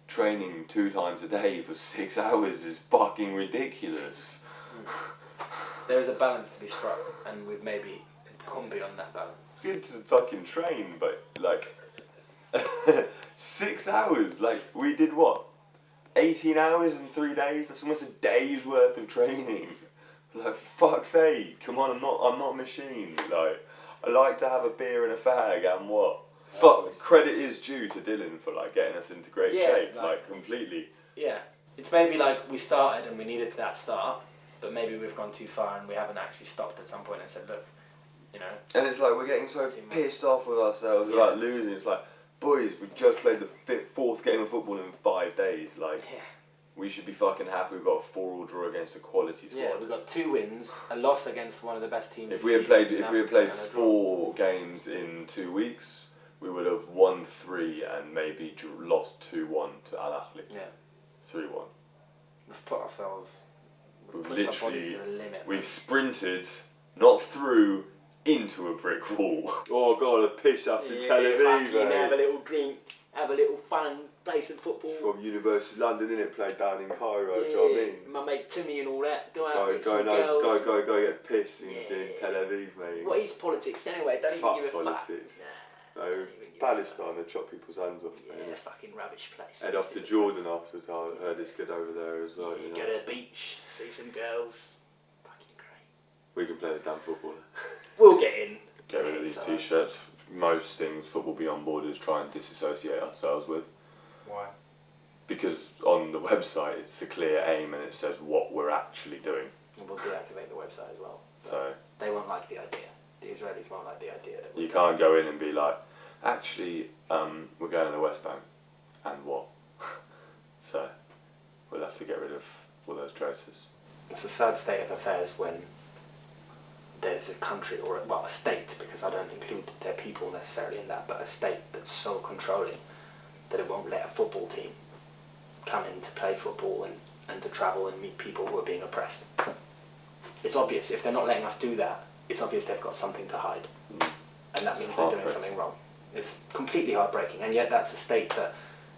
training 2 times a day for 6 hours is fucking ridiculous. There is a balance to be struck, and we've maybe gone beyond that balance. Good to fucking train, but like 6 hours. Like we did what? 18 hours in 3 days. That's almost a day's worth of training. Like for fuck's sake, come on! I'm not a machine. Like I like to have a beer and a fag and what. But credit is due to Dylan for like getting us into great shape, like completely. Yeah, it's maybe like we started and we needed that start, but maybe we've gone too far and we haven't actually stopped at some point and said, look, you know. And it's like we're getting so pissed off with ourselves about losing. It's like, boys, we just played the 4th game of football in 5 days. Like, we should be fucking happy. We've got a 4-4 draw against a quality squad. Yeah, we've got 2 wins, a loss against one of the best teams. If we had played 4 games in 2 weeks, we would have won 3 and maybe lost 2-1 to Al Ahly. Yeah. 3-1. We've put ourselves. We've pushed literally. our bodies to the limit. We've sprinted, not through, into a brick wall. Oh god, a piss up in Tel Aviv, mate. Have a little drink, have a little fun, play some football. From University of London, innit? Played down in Cairo, do you know what I mean? My mate Timmy and all that. Go out with some girls. Go get pissed in Tel Aviv, mate. What is politics anyway? Don't even give a politics. Fuck. No, Palestine, they chop people's hands off. Yeah, fucking rubbish place. Head off to Jordan afterwards. I heard it's good over there as well. Go to the beach, see some girls. Fucking great. We can play the damn football. We'll get in. Get rid of these t-shirts. Most things Football Beyond Borders try and disassociate ourselves with. Why? Because on the website it's a clear aim and it says what we're actually doing. And we'll deactivate the website as well. So they won't like the idea. The Israelis won't like the idea. That you can't go in and be like, actually, we're going to the West Bank, and what? So we'll have to get rid of all those traces. It's a sad state of affairs when there's a country or a state, because I don't include their people necessarily in that, but a state that's so controlling that it won't let a football team come in to play football and to travel and meet people who are being oppressed. It's obvious if they're not letting us do that. It's obvious they've got something to hide, and that means they're doing something wrong. It's completely heartbreaking, and yet that's a state that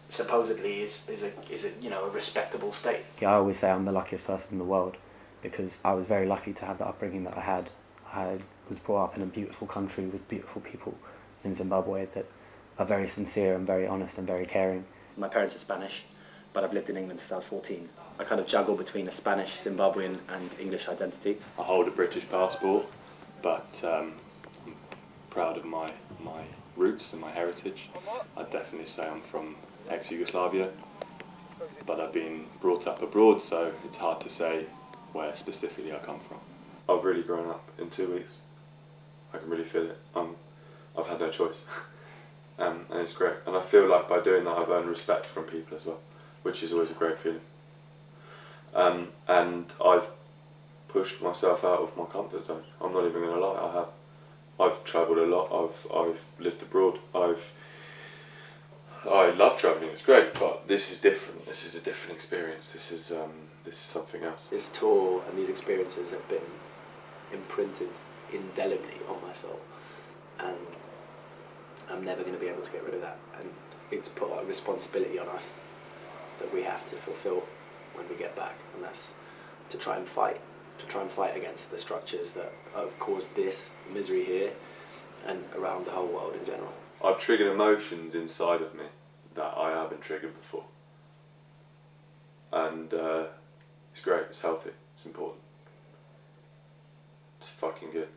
supposedly is a respectable state. Yeah, I always say I'm the luckiest person in the world because I was very lucky to have the upbringing that I had. I was brought up in a beautiful country with beautiful people in Zimbabwe that are very sincere and very honest and very caring. My parents are Spanish, but I've lived in England since I was 14. I kind of juggle between a Spanish, Zimbabwean and English identity. I hold a British passport, but I'm proud of my roots and my heritage. I'd definitely say I'm from ex-Yugoslavia, but I've been brought up abroad, so it's hard to say where specifically I come from. I've really grown up in 2 weeks. I can really feel it. I've had no choice. And it's great. And I feel like by doing that I've earned respect from people as well, which is always a great feeling. And I've pushed myself out of my comfort zone. I'm not even going to lie, I have. I've travelled a lot, I've lived abroad, I love travelling, it's great, but this is different. This is a different experience. This is something else. This tour and these experiences have been imprinted indelibly on my soul, and I'm never going to be able to get rid of that. And it's put a responsibility on us that we have to fulfil when we get back, and that's to try and fight against the structures that have caused this misery here and around the whole world in general. I've triggered emotions inside of me that I haven't triggered before. And it's great, it's healthy, it's important. It's fucking good.